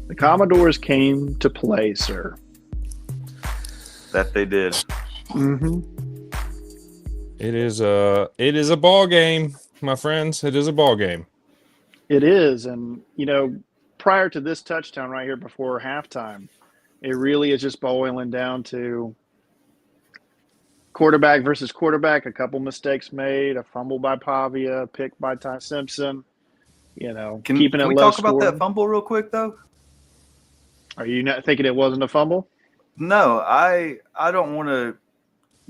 The Commodores came to play, sir. That they did. Mm-hmm. It is a ball game, my friends. It is a ball game. It is, and prior to this touchdown right here before halftime, it really is just boiling down to quarterback versus quarterback. A couple mistakes made, a fumble by Pavia, a pick by Ty Simpson. Keeping it Can we low talk about scoring. that fumble real quick though? Are you not thinking it wasn't a fumble? No, I don't want to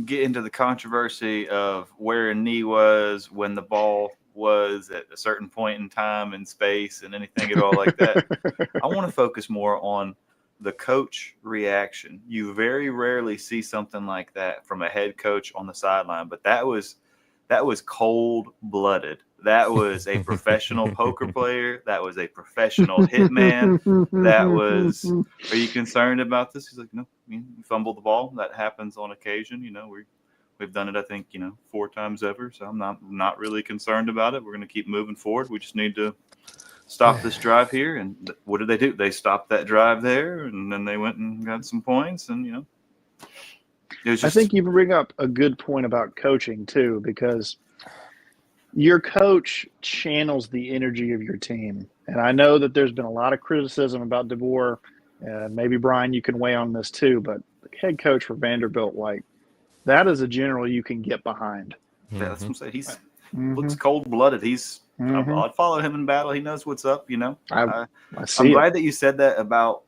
get into the controversy of where a knee was when the ball was at a certain point in time and space and anything at all like that. I want to focus more on the coach reaction. You very rarely see something like that from a head coach on the sideline, but that was cold-blooded. That was a professional poker player. That was a professional hitman. That was, are you concerned about this? He's like, no, you fumble the ball. That happens on occasion. We've done it, I think, 4 times ever. So I'm not really concerned about it. We're going to keep moving forward. We just need to stop this drive here. And what did they do? They stopped that drive there, and then they went and got some points. And, it was just, I think you bring up a good point about coaching, too, because your coach channels the energy of your team. And I know that there's been a lot of criticism about DeBoer. Maybe, Brian, you can weigh on this, too. But the head coach for Vanderbilt, that is a general you can get behind. Yeah, that's what I'm saying. He's looks cold-blooded. I'd follow him in battle. He knows what's up, I I'm glad that you said that about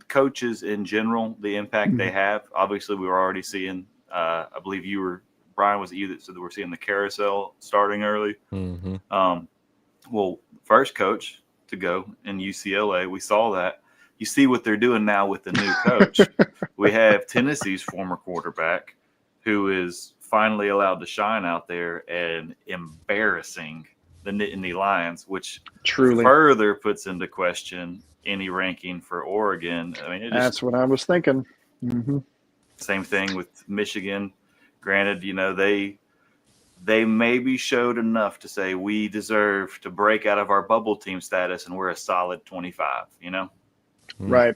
coaches in general, the impact they have. Obviously, we were already seeing, I believe Brian, was it you that said that we're seeing the carousel starting early? Well, first coach to go in UCLA, we saw that. You see what they're doing now with the new coach. We have Tennessee's former quarterback who is finally allowed to shine out there and embarrassing the Nittany Lions, which truly further puts into question any ranking for Oregon. I mean, that's what I was thinking. Same thing with Michigan. Granted, they maybe showed enough to say we deserve to break out of our bubble team status and we're a solid 25, Right.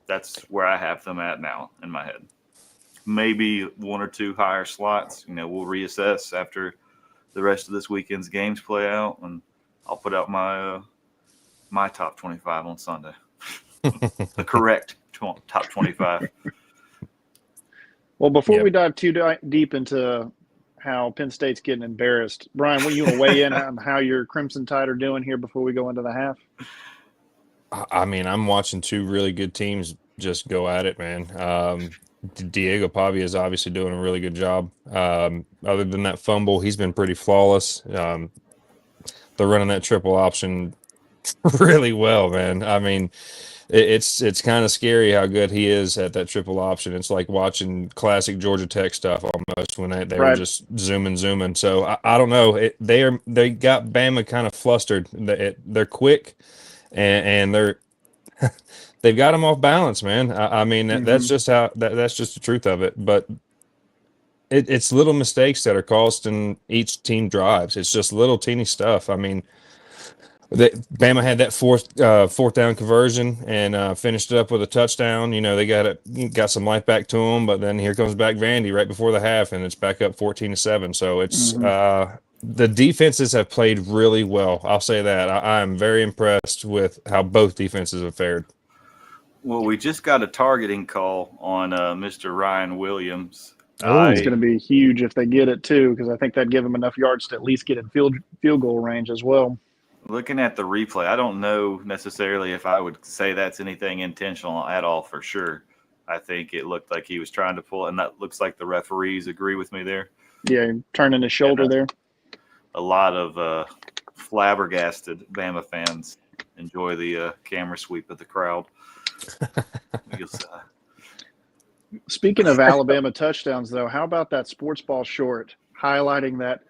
That's where I have them at now in my head. Maybe 1 or 2 higher slots. We'll reassess after the rest of this weekend's games play out, and I'll put out my top 25 on Sunday. The correct top 25. Well, before we dive too deep into how Penn State's getting embarrassed, Brian, you want to weigh in on how your Crimson Tide are doing here before we go into the half? I mean, I'm watching 2 really good teams just go at it, man. Diego Pavia is obviously doing a really good job. Other than that fumble, he's been pretty flawless. They're running that triple option really well, man. I mean, it's kind of scary how good he is at that triple option. It's like watching classic Georgia Tech stuff almost when they were just zooming. So I don't know. They got Bama kind of flustered. They're quick and they're they've got them off balance, man. I mean that's just that's just the truth of it. But it's little mistakes that are costing each team drives. It's just little teeny stuff. I mean, Bama had that fourth down conversion and finished it up with a touchdown. They got some life back to them, but then here comes back Vandy right before the half, and it's back up 14-7. So it's the defenses have played really well. I'll say that. I am very impressed with how both defenses have fared. Well, we just got a targeting call on Mr. Ryan Williams. It's going to be huge if they get it too, because I think that'd give them enough yards to at least get in field goal range as well. Looking at the replay, I don't know necessarily if I would say that's anything intentional at all for sure. I think it looked like he was trying to pull, and that looks like the referees agree with me there. Yeah, turning his shoulder there. A lot of flabbergasted Bama fans enjoy the camera sweep of the crowd. Speaking of Alabama touchdowns, though, how about that sports ball short highlighting that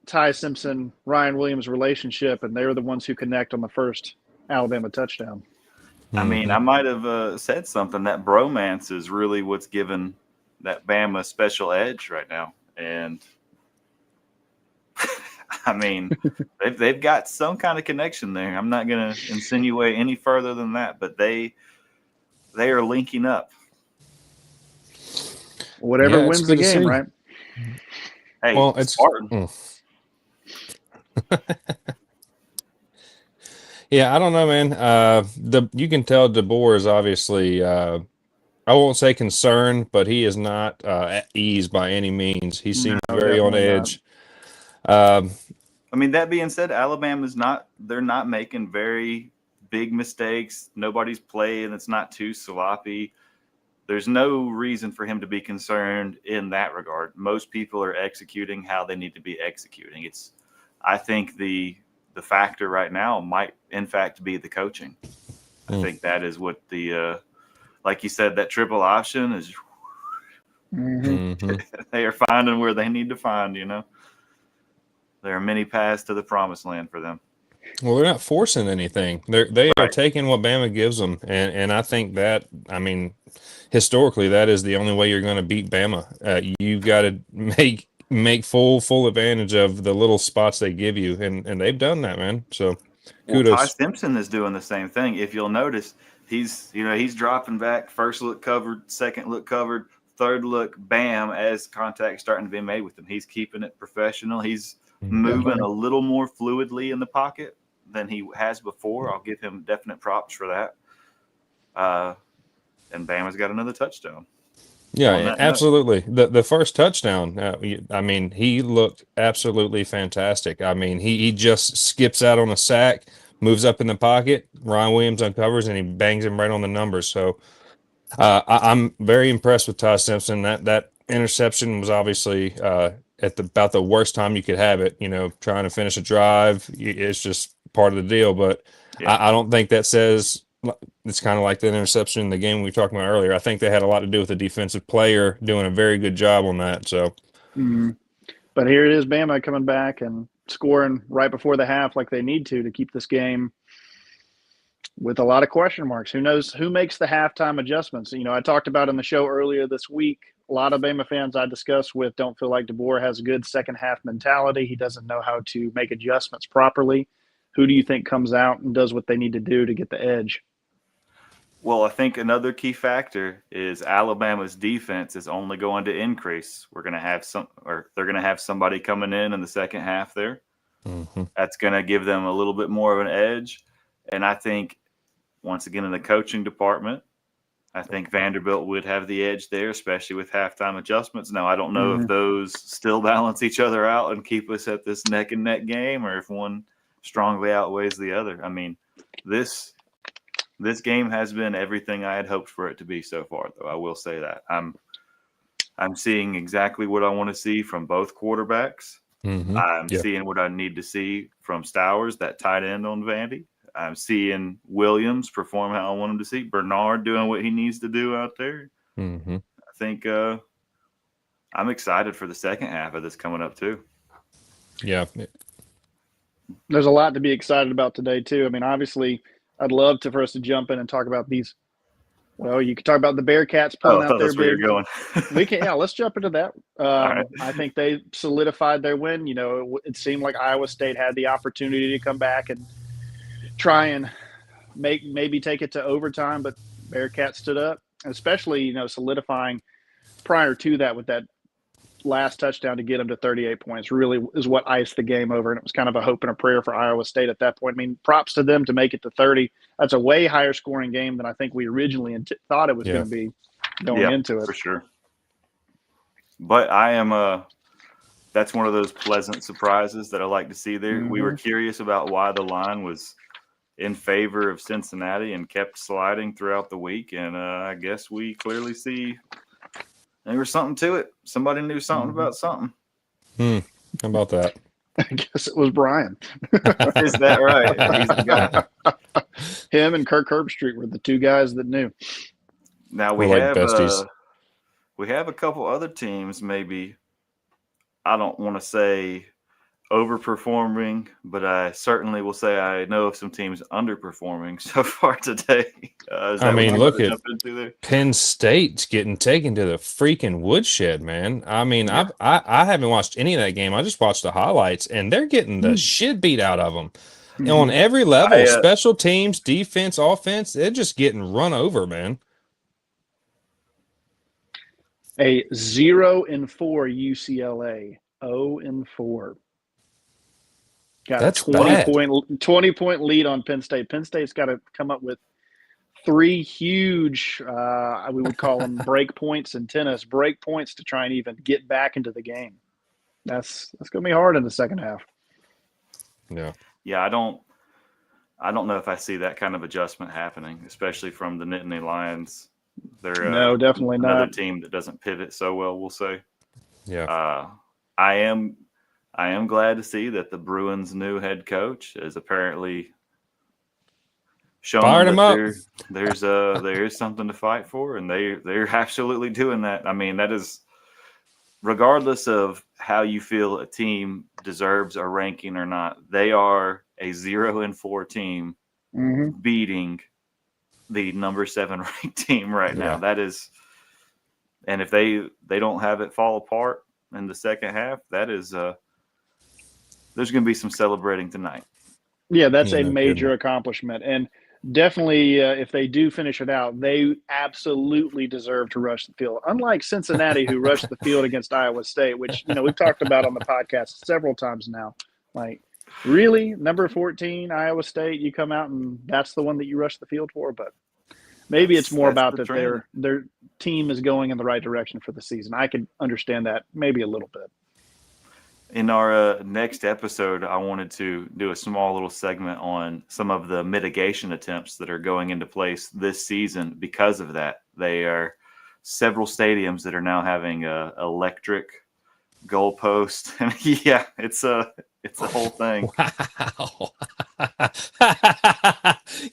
Ty Simpson, Ryan Williams relationship, and they're the ones who connect on the first Alabama touchdown. I mean, I might have said something. That bromance is really what's given that Bama special edge right now. And I mean, they've got some kind of connection there. I'm not going to insinuate any further than that, but they are linking up. Whatever wins the game, right? Hey, well, it's Spartan. Yeah, I don't know, man. You can tell DeBoer is obviously I won't say concerned, but he is not at ease by any means. He seems very on edge. I mean, that being said, Alabama's they're not making very big mistakes. Nobody's playing. It's not too sloppy. There's no reason for him to be concerned in that regard. Most people are executing how they need to be executing. I think the factor right now might, in fact, be the coaching. I think that is what like you said, that triple option is. They are finding where they need to find. There are many paths to the promised land for them. Well, they're not forcing anything. They are taking what Bama gives them, and I think that, I mean, historically, that is the only way you're going to beat Bama. You've got to make full advantage of the little spots they give you, and they've done that, man. So kudos. Ty Simpson is doing the same thing. If you'll notice, he's dropping back, first look covered, second look covered, third look, bam, as contact starting to be made with him. He's keeping it professional. He's moving a little more fluidly in the pocket than he has before. I'll give him definite props for that. And Bama's got another touchdown. Yeah, absolutely. The first touchdown, I mean, he looked absolutely fantastic. I mean, he just skips out on a sack, moves up in the pocket, Ryan Williams uncovers, and he bangs him right on the numbers. So I'm very impressed with Ty Simpson. That interception was obviously at about the worst time you could have it, trying to finish a drive. It's just part of the deal. But I don't think that says – it's kind of like the interception in the game we were talking about earlier. I think they had a lot to do with the defensive player doing a very good job on that. So, But here it is, Bama coming back and scoring right before the half like they need to keep this game with a lot of question marks. Who knows who makes the halftime adjustments? I talked about in the show earlier this week, a lot of Bama fans I discussed with don't feel like DeBoer has a good second half mentality. He doesn't know how to make adjustments properly. Who do you think comes out and does what they need to do to get the edge? Well, I think another key factor is Alabama's defense is only going to increase. They're going to have somebody coming in the second half there. That's going to give them a little bit more of an edge. And I think, once again, in the coaching department, I think Vanderbilt would have the edge there, especially with halftime adjustments. Now, I don't know if those still balance each other out and keep us at this neck and neck game, or if one strongly outweighs the other. I mean, this game has been everything I had hoped for it to be so far, though. I will say that I'm seeing exactly what I want to see from both quarterbacks. I'm seeing what I need to see from Stowers, that tight end on Vandy. I'm seeing Williams perform how I want him to see. Bernard doing what he needs to do out there. I think I'm excited for the second half of this coming up too. Yeah. There's a lot to be excited about today too. I mean, obviously, I'd love for us to jump in and talk about these. Well, you could talk about the Bearcats pulling out their that's where big. you're going. We can, let's jump into that. Right. I think they solidified their win. It seemed like Iowa State had the opportunity to come back and try and maybe take it to overtime, but Bearcats stood up, especially, solidifying prior to that with that last touchdown to get them to 38 points really is what iced the game over. And it was kind of a hope and a prayer for Iowa State at that point. I mean, props to them to make it to 30. That's a way higher scoring game than I think we originally thought it was going to be going into it. For sure. But I am that's one of those pleasant surprises that I like to see there. We were curious about why the line was in favor of Cincinnati and kept sliding throughout the week. And I guess we clearly see there was something to it. Somebody knew something about something. How about that? I guess it was Brian. Is that right? He's the guy. Him and Kirk Herbstreit were the two guys that knew. Now we have a couple other teams. Maybe I don't want to say overperforming, but I certainly will say I know of some teams underperforming so far today. Is that what you look want to at jump into there? Penn State's getting taken to the freaking woodshed, man. I mean, Yeah. I haven't watched any of that game. I just watched the highlights, and they're getting the shit beat out of them on every level. Special teams, defense, offense, they're just getting run over, man. A 0-4 UCLA, 0-4. Got That's a bad. 20-point lead on Penn State. Penn State's got to come up with 3 huge, we would call them break points in tennis, break points to try and even get back into the game. That's going to be hard in the second half. Yeah. Yeah, I don't know if I see that kind of adjustment happening, especially from the Nittany Lions. They're no, definitely another not. team that doesn't pivot so well, we'll say. Yeah. I am glad to see that the Bruins' new head coach is apparently showing that there is something to fight for, and they're absolutely doing that. I mean, that is regardless of how you feel a team deserves a ranking or not. They are a 0-4 team beating the number 7 ranked team right now. That is, and if they don't have it fall apart in the second half, that is there's going to be some celebrating tonight. Yeah, that's a major accomplishment. And definitely, if they do finish it out, they absolutely deserve to rush the field. Unlike Cincinnati, who rushed the field against Iowa State, which, we've talked about on the podcast several times now. Like, really? Number 14, Iowa State, you come out and that's the one that you rush the field for? But maybe it's more about that their team is going in the right direction for the season. I could understand that maybe a little bit. In our next episode, I wanted to do a small little segment on some of the mitigation attempts that are going into place this season because of that. They are several stadiums that are now having electric goalpost, and yeah, it's a whole thing. Wow.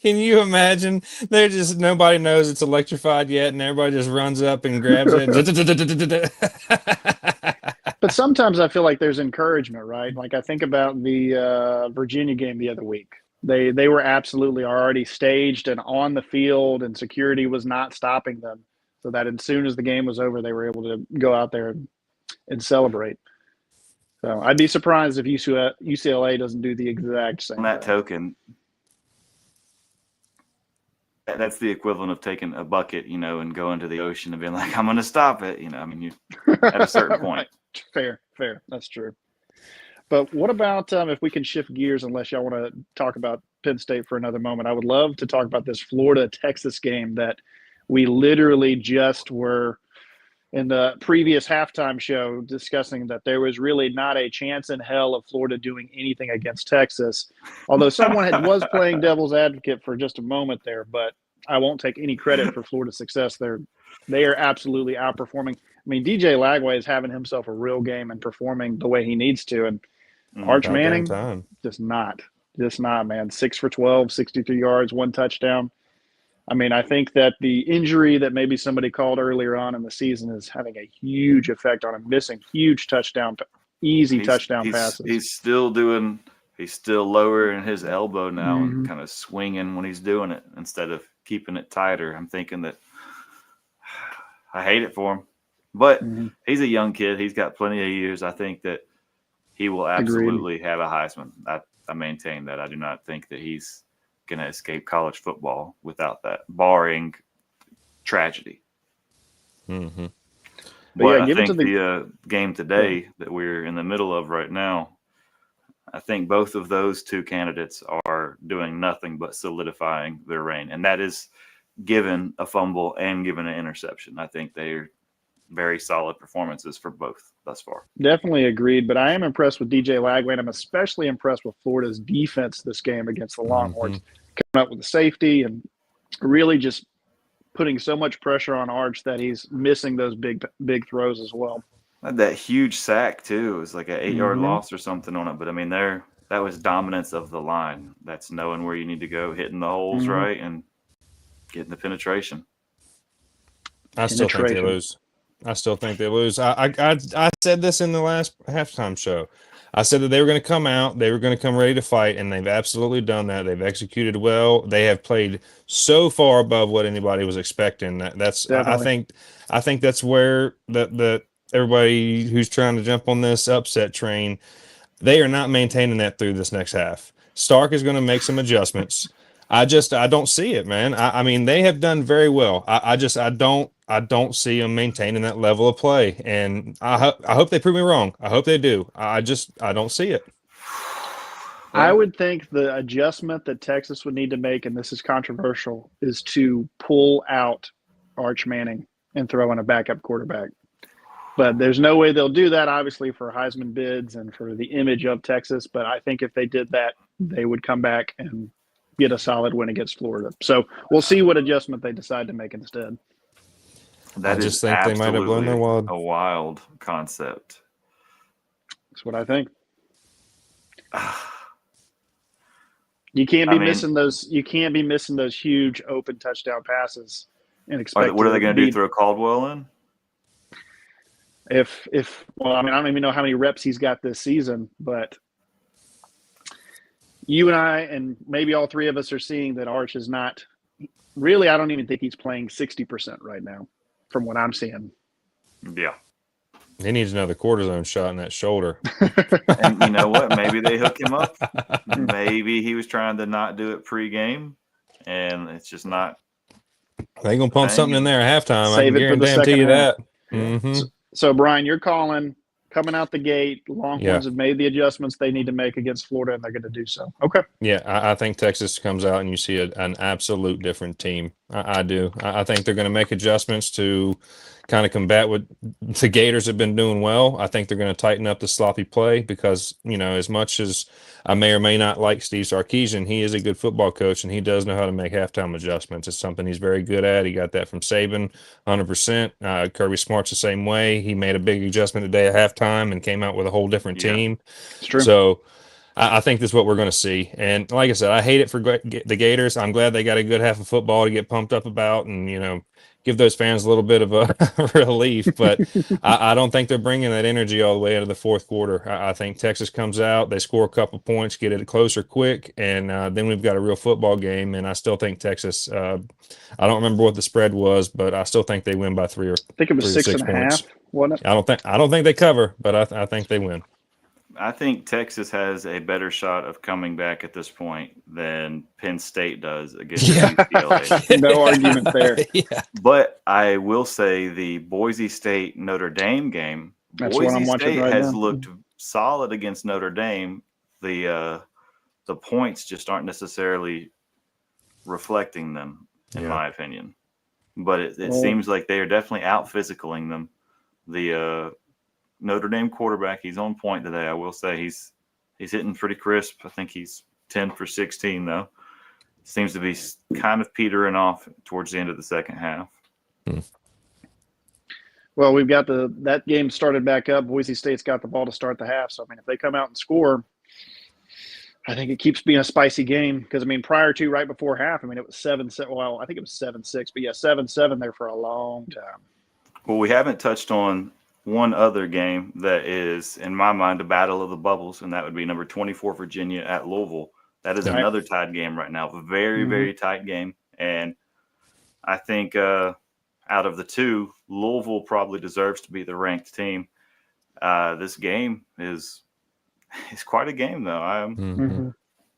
Can you imagine? They're just nobody knows it's electrified yet, and everybody just runs up and grabs it. But sometimes I feel like there's encouragement, right? Like I think about the Virginia game the other week. They were absolutely already staged and on the field, and security was not stopping them. So that as soon as the game was over, they were able to go out there and celebrate. So I'd be surprised if UCLA doesn't do the exact same. On that token, that's the equivalent of taking a bucket, and going to the ocean and being like, I'm going to stop it. I mean, you at a certain point. Fair. That's true. But what about if we can shift gears, unless y'all want to talk about Penn State for another moment? I would love to talk about this Florida-Texas game that we literally just were in the previous halftime show discussing that there was really not a chance in hell of Florida doing anything against Texas, although someone was playing devil's advocate for just a moment there, but I won't take any credit for Florida's success. They are absolutely outperforming. I mean, DJ Lagway is having himself a real game and performing the way he needs to, and Arch Manning just not, man. 6 for 12, 63 yards, 1 touchdown. I mean, I think that the injury that maybe somebody called earlier on in the season is having a huge effect on him, missing huge touchdown passes. He's still lowering his elbow now and kind of swinging when he's doing it instead of keeping it tighter. I'm thinking that I hate it for him, but he's a young kid. He's got plenty of years. I think that he will absolutely have a Heisman. I maintain that. I do not think that he's going to escape college football without that, barring tragedy. Mm-hmm. But I think the game today that we're in the middle of right now, I think both of those two candidates are doing nothing but solidifying their reign. And that is given a fumble and given an interception. I think they're very solid performances for both thus far. Definitely agreed, but I am impressed with DJ Lagway, and I'm especially impressed with Florida's defense this game against the Longhorns. Coming up with the safety and really just putting so much pressure on Arch that he's missing those big throws as well. That huge sack too. It was like an 8-yard loss or something on it. But I mean, that was dominance of the line. That's knowing where you need to go, hitting the holes right, and getting the penetration. I still think they lose. I still think they lose. I said this in the last halftime show. I said that they were going to come out, they were going to come ready to fight, and they've absolutely done that. They've executed well. They have played so far above what anybody was expecting. Definitely. I think that's where the everybody who's trying to jump on this upset train, they are not maintaining that through this next half. Stark is going to make some adjustments. I don't see it, man. I mean, they have done very well. I don't see them maintaining that level of play, and I hope they prove me wrong. I hope they do. I don't see it. I would think the adjustment that Texas would need to make, and this is controversial, is to pull out Arch Manning and throw in a backup quarterback. But there's no way they'll do that, obviously, for Heisman bids and for the image of Texas. But I think if they did that, they would come back and get a solid win against Florida. So we'll see what adjustment they decide to make instead. That I just is think they might have blown their wad. A wild concept. That's what I think. You can't be missing those. You can't be missing those huge open touchdown passes and expect. What are they going to do? Throw Caldwell in? Well, I mean, I don't even know how many reps he's got this season, but you and I, and maybe all three of us, are seeing that Arch is not really. I don't even think he's playing 60% right now, from what I'm seeing. Yeah. He needs another cortisone shot in that shoulder. And you know what? Maybe they hook him up. Maybe he was trying to not do it pregame, and it's just not. They're going to pump something in there at halftime. Save I can guarantee you that. Mm-hmm. So, Brian, you're calling coming out the gate. Longhorns have made the adjustments they need to make against Florida, and they're going to do so. Okay. Yeah, I think Texas comes out and you see an absolute different team. I do. I think they're going to make adjustments to kind of combat what the Gators have been doing well. I think they're going to tighten up the sloppy play because, as much as I may or may not like Steve Sarkisian, he is a good football coach, and he does know how to make halftime adjustments. It's something he's very good at. He got that from Saban, 100%. Kirby Smart's the same way. He made a big adjustment today at halftime and came out with a whole different team. It's true. So I think this is what we're going to see. And like I said, I hate it for the Gators. I'm glad they got a good half of football to get pumped up about and, give those fans a little bit of a relief. But I don't think they're bringing that energy all the way into the fourth quarter. I think Texas comes out, they score a couple points, get it closer quick, and then we've got a real football game. And I still think Texas, I don't remember what the spread was, but I still think they win by 3 or 6 points. I think it was 6.5, wasn't it? I don't think they cover, but I think they win. I think Texas has a better shot of coming back at this point than Penn State does against UCLA. No argument there. Yeah. But I will say the Boise State Notre Dame game. That's Boise what I'm watching State right has now. looked solid against Notre Dame. The points just aren't necessarily reflecting them, in my opinion. But it seems like they are definitely out physicaling them. The Notre Dame quarterback, he's on point today. I will say he's hitting pretty crisp. I think he's 10 for 16 though. Seems to be kind of petering off towards the end of the second half. Well, we've got that game started back up. Boise State's got the ball to start the half. So, I mean, if they come out and score, I think it keeps being a spicy game because, I mean, prior to right before half, I mean, it was 7-7. Well, I think it was 7-6, but 7-7 there for a long time. Well, we haven't touched on one other game that is, in my mind, a battle of the bubbles, and that would be number 24 Virginia at Louisville. That is another tied game right now. A very, very tight game. And I think out of the two, Louisville probably deserves to be the ranked team. This game is quite a game, though.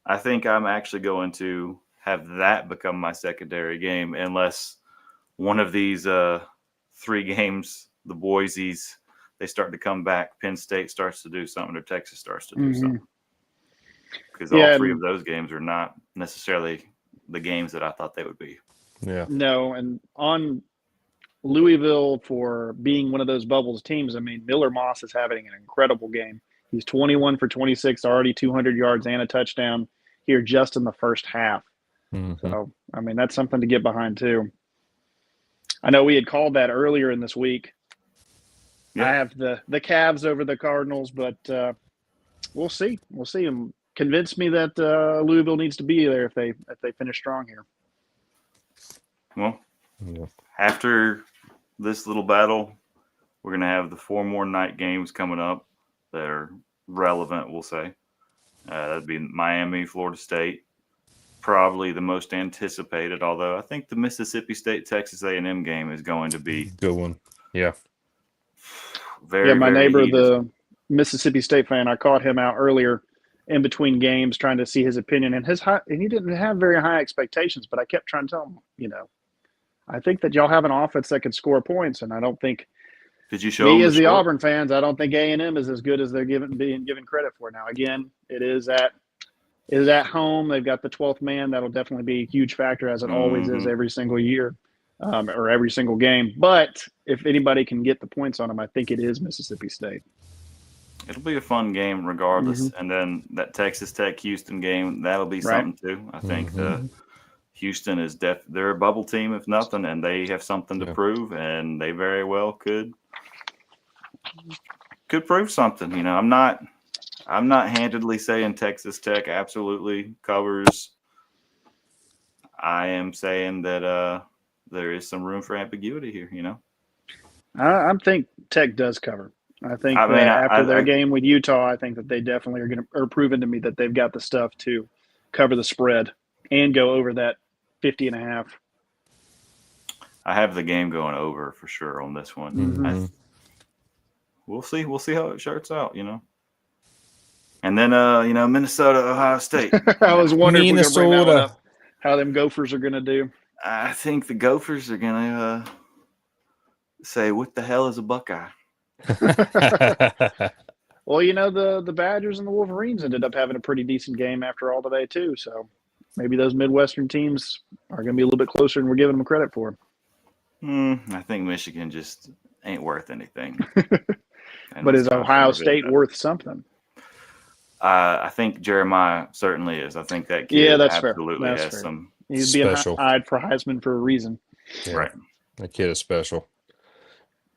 I think I'm actually going to have that become my secondary game unless one of these three games, the Boise's, they start to come back. Penn State starts to do something, or Texas starts to do something. Because all three of those games are not necessarily the games that I thought they would be. Yeah. No, and on Louisville for being one of those bubbles teams, I mean, Miller Moss is having an incredible game. He's 21 for 26, already 200 yards and a touchdown here just in the first half. So, I mean, that's something to get behind too. I know we had called that earlier in this week. I have the Cavs over the Cardinals, but we'll see. We'll see. Convince me that Louisville needs to be there if they finish strong here. Well, after this little battle, we're going to have the 4 more night games coming up that are relevant, we'll say. That'd be Miami, Florida State, probably the most anticipated, although I think the Mississippi State Texas A&M game is going to be good one. Yeah. Very, my very neighbor, heated. the Mississippi State fan, I caught him out earlier in between games trying to see his opinion, and he didn't have very high expectations, but I kept trying to tell him, I think that y'all have an offense that can score points, and I don't think Did you show me him as the score? Auburn fans, I don't think A&M is as good as they're being given credit for. Now, again, it is at home. They've got the 12th man. That'll definitely be a huge factor, as it always is every single year, or every single game. But if anybody can get the points on them, I think it is Mississippi State. It'll be a fun game regardless. And then that Texas Tech Houston game, that'll be something too. I think Houston is they're a bubble team if nothing, and they have something to prove, and they very well could prove something. I'm not handedly saying Texas Tech absolutely covers. I am saying that there is some room for ambiguity here, I think Tech does cover. I think after their game with Utah, I think that they definitely are proving to me that they've got the stuff to cover the spread and go over that 50.5. I have the game going over for sure on this one. We'll see. We'll see how it starts out, And then, Minnesota, Ohio State. I was wondering if we're going to bring that one up, how them Gophers are going to do. I think the Gophers are going to say, what the hell is a Buckeye? Well, the Badgers and the Wolverines ended up having a pretty decent game after all today, too. So maybe those Midwestern teams are going to be a little bit closer than we're giving them credit for. I think Michigan just ain't worth anything. But is Ohio State worth something? I think Jeremiah certainly is. I think that kid that's absolutely fair. has some. He's being eyed for Heisman for a reason. Yeah, right. That kid is special.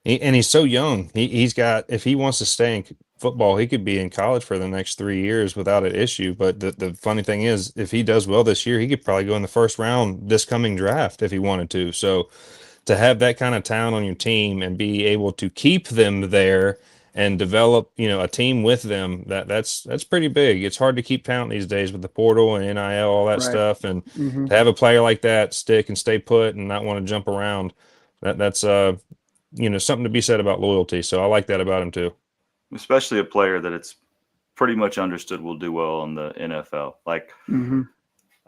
And he's so young. He's got, if he wants to stay in football, he could be in college for the next 3 years without an issue. But the funny thing is, if he does well this year, he could probably go in the first round this coming draft if he wanted to. So to have that kind of talent on your team and be able to keep them there and develop, a team with them, that's pretty big. It's hard to keep talent these days with the portal and NIL, all that stuff. And to have a player like that stick and stay put and not want to jump around, that's something to be said about loyalty. So I like that about him too. Especially a player that it's pretty much understood will do well in the NFL. Like,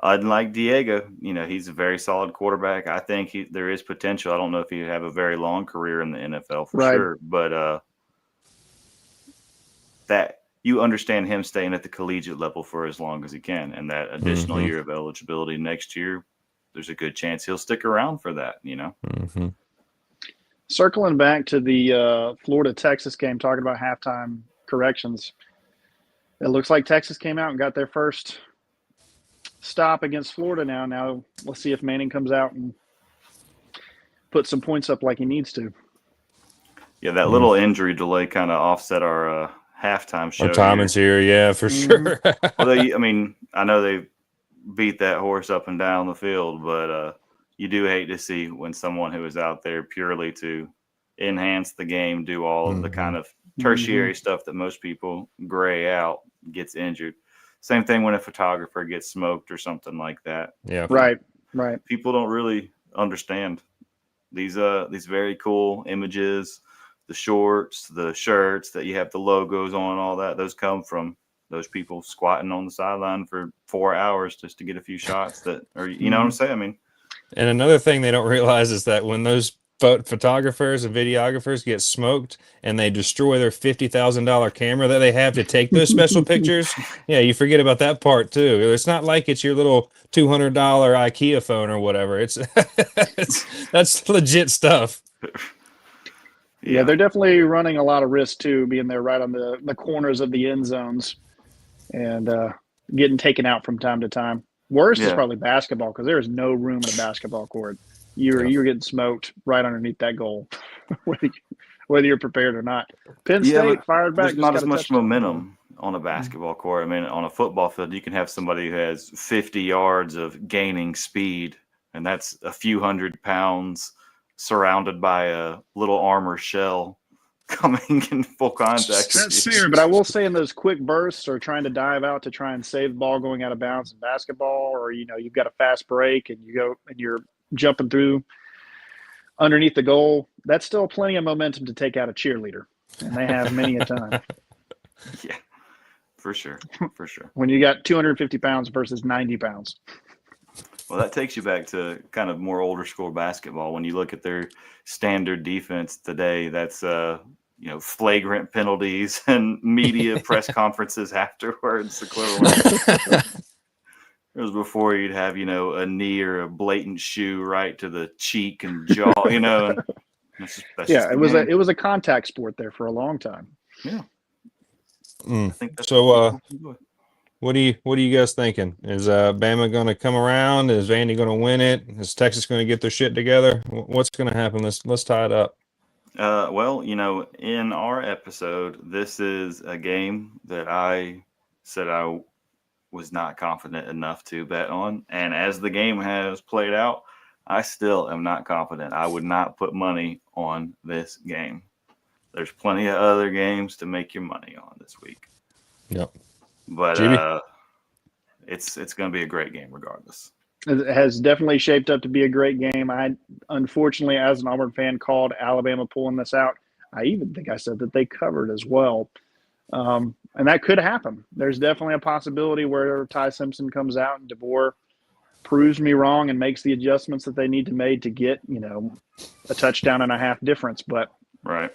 unlike Diego, he's a very solid quarterback. I think there is potential. I don't know if he'd have a very long career in the NFL for sure, but that you understand him staying at the collegiate level for as long as he can, and that additional year of eligibility next year, there's a good chance he'll stick around for that, Circling back to the Florida-Texas game, talking about halftime corrections, it looks like Texas came out and got their first stop against Florida now. Now let's see if Manning comes out and puts some points up like he needs to. Yeah, that little injury delay kind of offset our halftime show. Our timing's here, yeah, for sure. Although, I know they beat that horse up and down the field, but you do hate to see when someone who is out there purely to enhance the game, do all of the kind of tertiary stuff that most people gray out, gets injured. Same thing when a photographer gets smoked or something like that. Yeah. Right. People don't really understand these very cool images, the shorts, the shirts that you have the logos on, all that. Those come from those people squatting on the sideline for 4 hours just to get a few shots that are, you know what I'm saying? I mean, and another thing they don't realize is that when those photographers and videographers get smoked and they destroy their $50,000 camera that they have to take those special pictures, you forget about that part too. It's not like it's your little $200 IKEA phone or whatever. It's that's legit stuff. Yeah, they're definitely running a lot of risk too, being there right on the corners of the end zones and getting taken out from time to time. Worst is probably basketball, because there is no room in a basketball court. You're getting smoked right underneath that goal, whether you're prepared or not. Penn State fired back. There's not as much momentum on a basketball court. I mean, on a football field, you can have somebody who has 50 yards of gaining speed, and that's a few hundred pounds surrounded by a little armor shell coming in full contact. That's fair, but I will say in those quick bursts or trying to dive out to try and save the ball going out of bounds in basketball, or you've got a fast break and you're jumping through underneath the goal, that's still plenty of momentum to take out a cheerleader, and they have many a time. Yeah, for sure. When you got 250 pounds versus 90 pounds. Well, that takes you back to kind of more older school basketball. When you look at their standard defense today, that's flagrant penalties and media press conferences afterwards equivalent. It was before you'd have, a knee or a blatant shoe right to the cheek and jaw, And it was a contact sport there for a long time. Yeah. I think that's so. What are you guys thinking? Is Bama going to come around? Is Vandy going to win it? Is Texas going to get their shit together? What's going to happen? Let's tie it up. Well, in our episode, this is a game that I said I was not confident enough to bet on. And as the game has played out, I still am not confident. I would not put money on this game. There's plenty of other games to make your money on this week. Yep. But it's going to be a great game regardless. It has definitely shaped up to be a great game. I, unfortunately, as an Auburn fan, called Alabama pulling this out. I even think I said that they covered as well. And that could happen. There's definitely a possibility where Ty Simpson comes out and DeBoer proves me wrong and makes the adjustments that they need to make to get, a touchdown and a half difference. But right.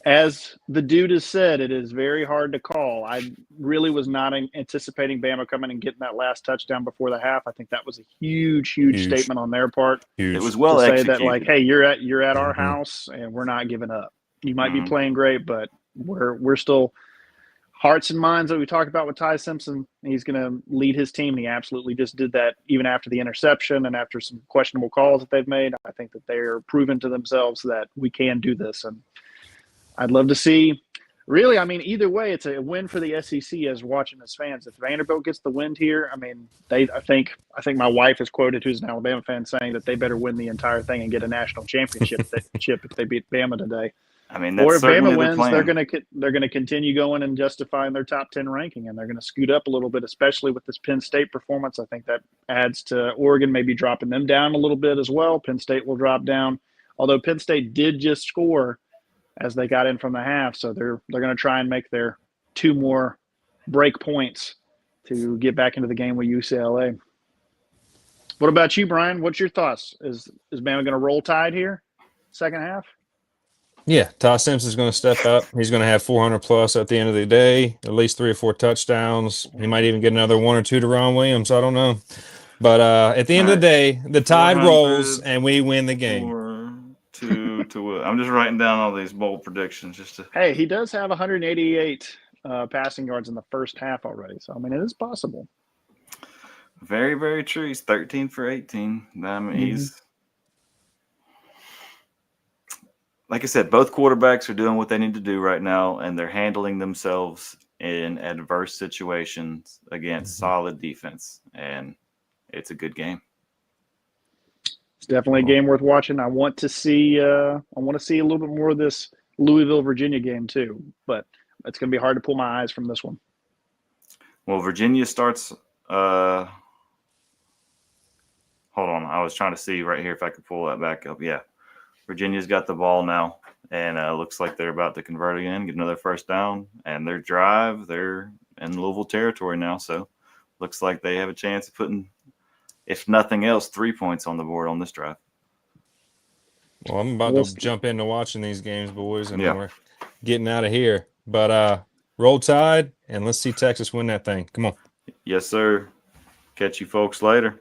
As the dude has said, it is very hard to call. I really was not anticipating Bama coming and getting that last touchdown before the half. I think that was a huge statement on their part. Huge. It was well to executed. Say that, like, hey, you're at our house and we're not giving up. You might be playing great, but we're still hearts and minds that we talked about with Ty Simpson. He's going to lead his team. And he absolutely just did that even after the interception and after some questionable calls that they've made. I think that they're proving to themselves that we can do this. And I'd love to see – really, I mean, either way, it's a win for the SEC as watching as fans. If Vanderbilt gets the win here, I mean, I think my wife is quoted, who's an Alabama fan, saying that they better win the entire thing and get a national championship if they beat Bama today. I mean, that's or if certainly Bama wins, the they're going to continue going and justifying their top 10 ranking, and they're going to scoot up a little bit, especially with this Penn State performance. I think that adds to Oregon maybe dropping them down a little bit as well. Penn State will drop down, although Penn State did just score as they got in from the half, so they're going to try and make their 2 more break points to get back into the game with UCLA. What about you, Brian? What's your thoughts? Is Bama going to roll Tide here, second half? Yeah, Ty Simpson's going to step up. He's going to have 400 plus at the end of the day, at least 3 or 4 touchdowns. He might even get another 1 or 2 to Ron Williams. I don't know. But at the end of the day, the Tide rolls and we win the game. I'm just writing down all these bold predictions just to. Hey, he does have 188 passing yards in the first half already. So, I mean, it is possible. Very, very true. He's 13 for 18. I mean, he's. Like I said, both quarterbacks are doing what they need to do right now, and they're handling themselves in adverse situations against solid defense, and it's a good game. It's definitely a game worth watching. I want to see a little bit more of this Louisville, Virginia game too, but it's going to be hard to pull my eyes from this one. Well, Virginia starts. Hold on, I was trying to see right here if I could pull that back up. Yeah. Virginia's got the ball now, and looks like they're about to convert again, get another first down, and their drive, they're in Louisville territory now, so looks like they have a chance of putting, if nothing else, 3 points on the board on this drive. Well, I'm about to jump into watching these games, boys, and we're getting out of here. But roll Tide, and let's see Texas win that thing. Come on. Yes, sir. Catch you folks later.